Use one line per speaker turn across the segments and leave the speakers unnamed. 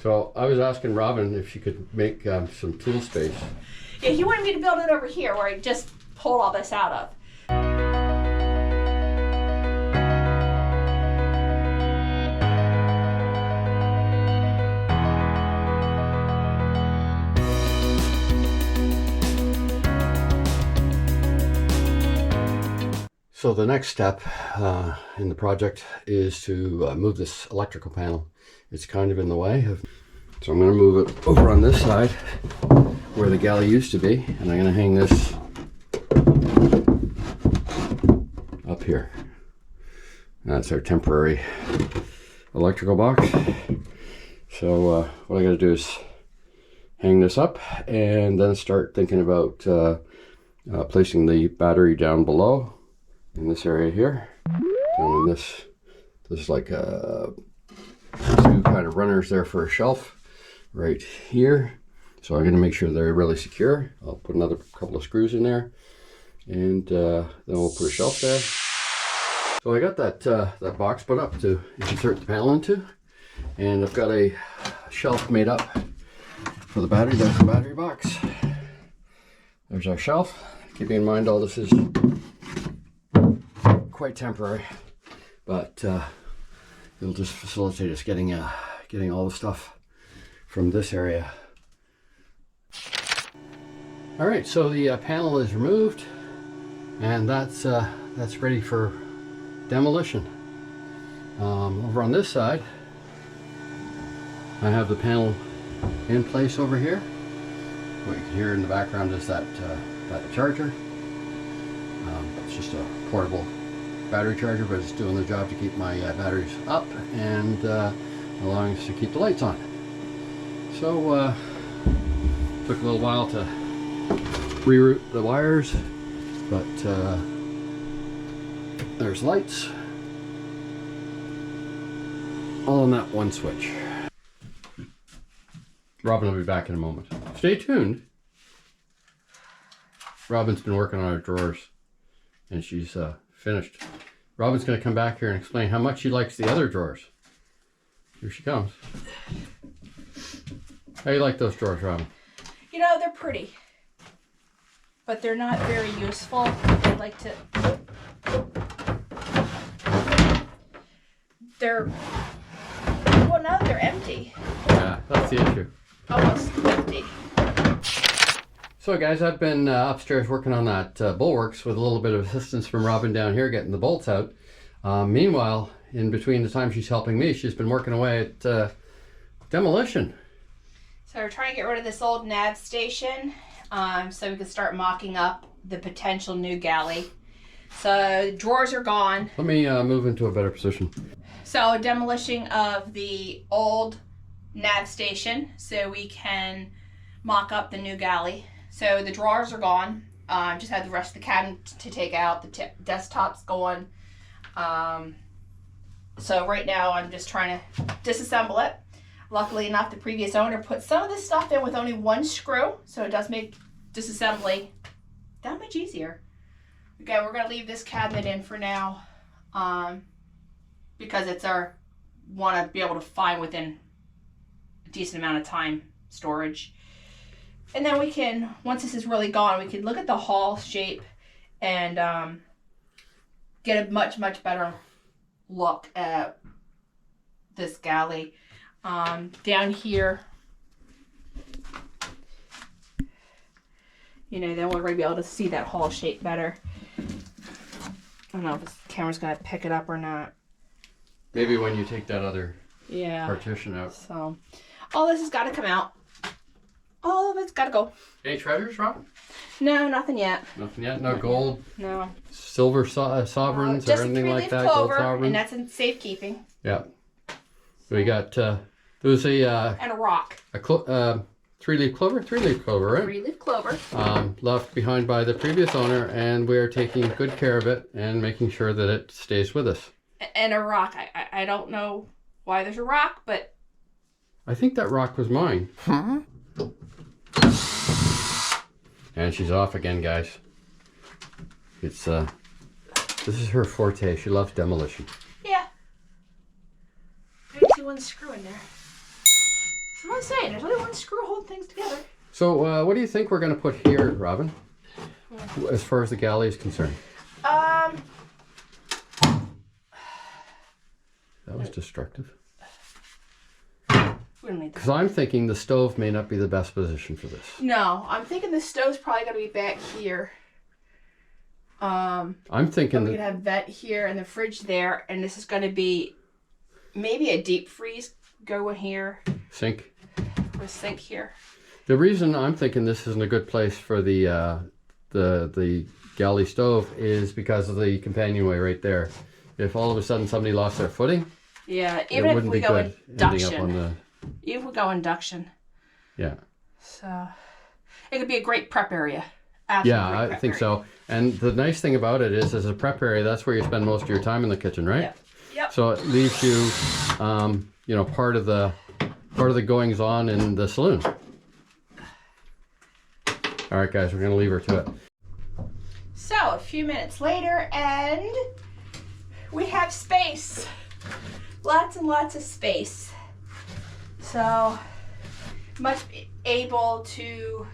So I was asking Robin if she could make some tool space.
Yeah, he wanted me to build it over here where I just pulled all this out of.
So the next step in the project is to move this electrical panel. It's kind of in the way. So I'm going to move it over on this side where the galley used to be, and I'm going to hang this up here. That's our temporary electrical box. So what I got to do is hang this up and then start thinking about placing the battery down below in this area here. Down in this, there's like two kind of runners there for a shelf right here. So I'm going to make sure they're really secure. I'll put another couple of screws in there, and then we'll put a shelf there. So I got that box put up to insert the panel into, and I've got a shelf made up for the battery. There's the battery box. There's our shelf. Keeping in mind all this is quite temporary, but it'll just facilitate us getting all the stuff from this area. All right, so the panel is removed, and that's ready for demolition. Over on this side, I have the panel in place over here. What you can hear in the background is that charger. It's just a portable battery charger, but it's doing the job to keep my batteries up and allowing us to keep the lights on. So took a little while to reroute the wires, but there's lights all on that one switch. Robin will be back in a moment. Stay tuned. Robin's been working on her drawers, and she's finished. Robin's going to come back here and explain how much she likes the other drawers. Here she comes. How you like those drawers, Robin?
You know, they're pretty, but they're not very useful. I like to... Well, now they're empty.
Yeah, that's the issue.
Almost empty.
So guys, I've been upstairs working on that Bulwarks with a little bit of assistance from Robin down here getting the bolts out. Meanwhile, in between the time she's helping me, she's been working away at demolition.
So we're trying to get rid of this old nav station so we can start mocking up the potential new galley. So the drawers are gone.
Let me move into a better position.
So demolition of the old nav station so we can mock up the new galley. So the drawers are gone. Just had the rest of the cabinet to take out. The desktop's gone. So right now I'm just trying to disassemble it. Luckily enough, the previous owner put some of this stuff in with only one screw, so it does make disassembly that much easier. Okay, we're gonna leave this cabinet in for now because it's want to be able to find within a decent amount of time storage. And then we can, once this is really gone, we can look at the hall shape and get a much, much better look at this galley. Down here, you know, then we're going to be able to see that hall shape better. I don't know if this camera's going to pick it up or not.
Maybe when you take that other partition out.
So, all this has got to come out. All of it's got to go.
Any treasures, Rob?
No, nothing yet.
Nothing yet? No gold?
No.
Silver sovereigns or anything like that?
Clover,
gold sovereigns?
and that's in safekeeping.
Yeah. We got, there was a...
and a rock.
A three-leaf clover? Three-leaf clover, right?
Three-leaf clover.
Left behind by the previous owner, and we're taking good care of it and making sure that it stays with us.
And a rock. I don't know why there's a rock, but...
I think that rock was mine.
Huh?
And she's off again, guys. It's, this is her forte. She loves demolition.
Yeah. I see one screw in there. what I was saying. There's only one screw holding things together.
So what do you think we're going to put here, Robin? As far as the galley is concerned.
That
was destructive.
we don't need that.
Because I'm thinking the stove may not be the best position for this.
No, I'm thinking the stove's probably going to be back here.
I'm thinking
we could have vent here and the fridge there, and this is going to be maybe a deep freeze go in here.
Sink.
With sink here.
The reason I'm thinking this isn't a good place for the galley stove is because of the companionway right there. If all of a sudden somebody lost their footing,
yeah, even if we go induction, even if we go induction,
yeah.
So it could be a great prep area.
Yeah, I think so. And the nice thing about it is, as a prep area, that's where you spend most of your time in the kitchen, right?
Yep. Yep.
So it leaves you, you know, part of the goings on in the saloon. All right, guys, we're gonna leave her to it.
So a few minutes later, and we have space. Lots and lots of space. So much able to,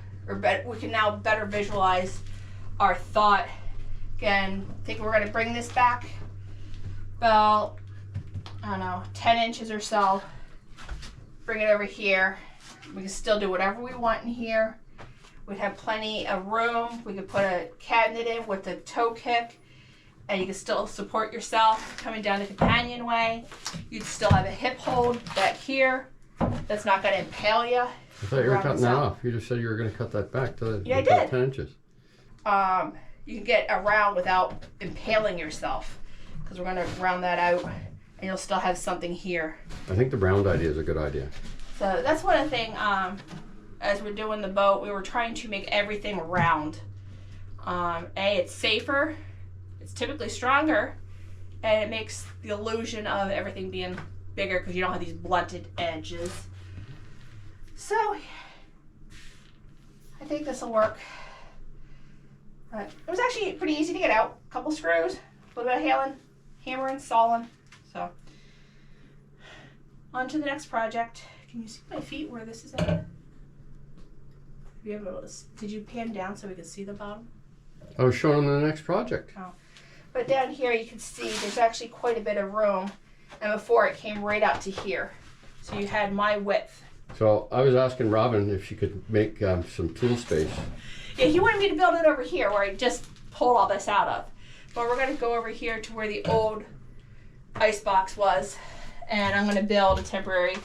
we can now better visualize our thought. Again, I think we're going to bring this back about, I don't know, 10 inches or so. Bring it over here. We can still do whatever we want in here. We'd have plenty of room. We could put a cabinet in with a toe kick, and you can still support yourself coming down the companionway. You'd still have a hip hold back here. That's not going to impale you.
I thought you were cutting that off. You just said you were going to cut that back to
I did.
10 inches.
You can get around without impaling yourself, because we're going to round that out, and you'll still have something here.
I think the round idea is a good idea.
So that's one thing. As we're doing the boat, we were trying to make everything round. It's safer, it's typically stronger, and it makes the illusion of everything being bigger because you don't have these blunted edges. So I think this will work. But it was actually pretty easy to get out. A couple screws, a little bit of hammering, sawing. So on to the next project. Can you see my feet where this is at? Did you pan down so we could see the bottom?
I was showing them the next project.
Oh. But down here you can see there's actually quite a bit of room, and before it came right out to here. So you had my width.
So I was asking Robin if she could make some tool space.
Yeah, he wanted me to build it over here where I just pulled all this out of. But we're going to go over here to where the old ice box was, and I'm going to build a temporary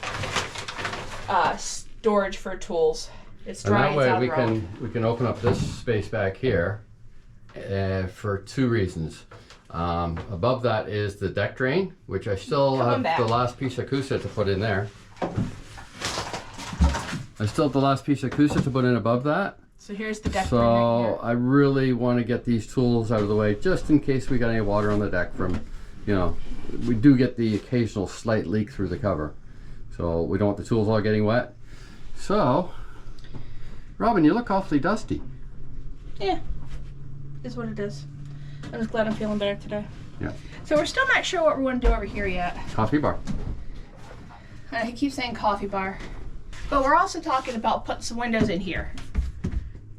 storage for tools. It's dry.
And that way we can open up this space back here for two reasons. Above that is the deck drain, which I still have the last piece of Coosa to put in there. I still have the last piece of Coosa to put in above that.
So here's the deck drain right here.
So I really want to get these tools out of the way just in case we got any water on the deck from, you know, we do get the occasional slight leak through the cover. So we don't want the tools all getting wet. So, Robin, you look awfully dusty.
Yeah, is what it is. I'm just glad I'm feeling better today.
Yeah.
So we're still not sure what we want to do over here yet.
Coffee bar.
I keep saying coffee bar. But we're also talking about putting some windows in here.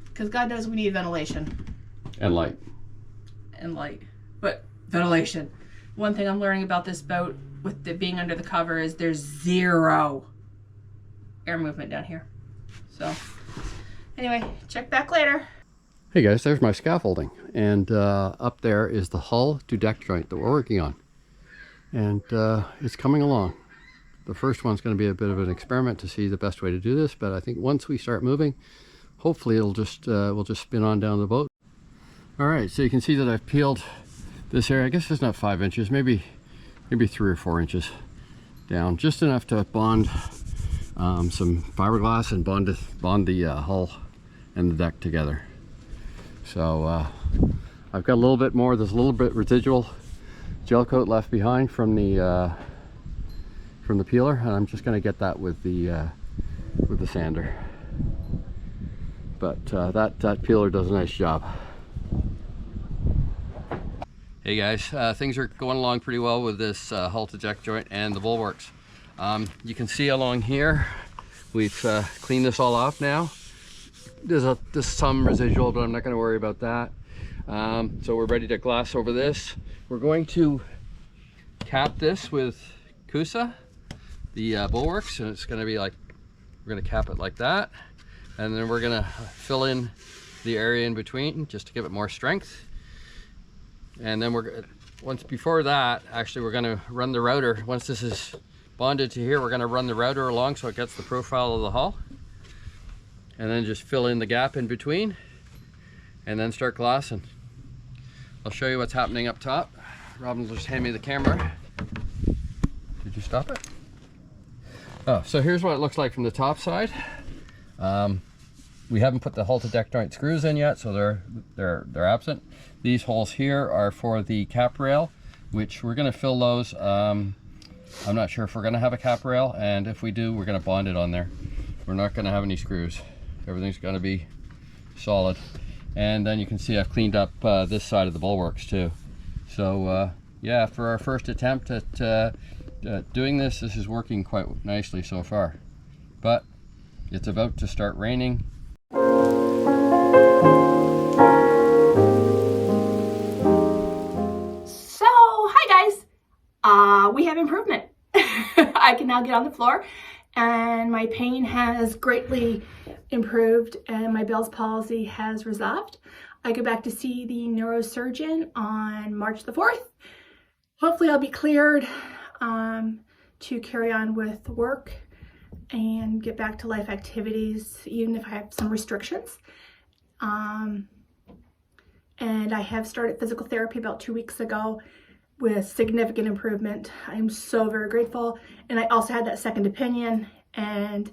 Because God knows we need ventilation.
And light.
And light. But ventilation. One thing I'm learning about this boat with it being under the cover is there's zero air movement down here. So anyway, check back later.
Hey guys, there's my scaffolding. And up there is the hull to deck joint that we're working on. And it's coming along. The first one's going to be a bit of an experiment to see the best way to do this, but I think once we start moving, hopefully it'll just we'll just spin on down the boat. All right, so you can see that I've peeled this area. I guess it's not 5 inches, maybe 3 or 4 inches down, just enough to bond some fiberglass and bond the hull and the deck together. So I've got a little bit more. There's a little bit residual gel coat left behind from the peeler, and I'm just going to get that with the sander. But that peeler does a nice job. Hey guys, things are going along pretty well with this hull to deck joint and the bulwarks. You can see along here We've cleaned this all off now. There's some residual, but I'm not going to worry about that. So we're ready to glass over this. We're going to cap this with Coosa, the Bulwarks, and it's going to be like, we're going to cap it like that, and then we're going to fill in the area in between just to give it more strength. And then before that, actually, we're going to run the router. Once this is bonded to here, we're going to run the router along so it gets the profile of the hull, and then just fill in the gap in between, and then start glassing. I'll show you what's happening up top. Robin will just hand me the camera. Did you stop it? Oh, so here's what it looks like from the top side. We haven't put the hull to deck joint screws in yet, so they're absent. These holes here are for the cap rail, which we're going to fill those. I'm not sure if we're going to have a cap rail, and if we do, we're going to bond it on there. We're not going to have any screws. Everything's going to be solid. And then you can see I've cleaned up this side of the bulwarks too. So yeah, for our first attempt at doing this is working quite nicely so far. But it's about to start raining.
So, hi guys! We have improvement. I can now get on the floor, and my pain has greatly improved, and my Bells Palsy has resolved. I go back to see the neurosurgeon on March the 4th. Hopefully I'll be cleared to carry on with work and get back to life activities, even if I have some restrictions. And I have started physical therapy about 2 weeks ago with significant improvement. I'm so very grateful. And I also had that second opinion, and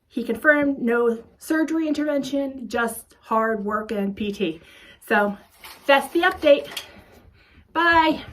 he confirmed no surgery intervention, just hard work and PT. So that's the update. Bye.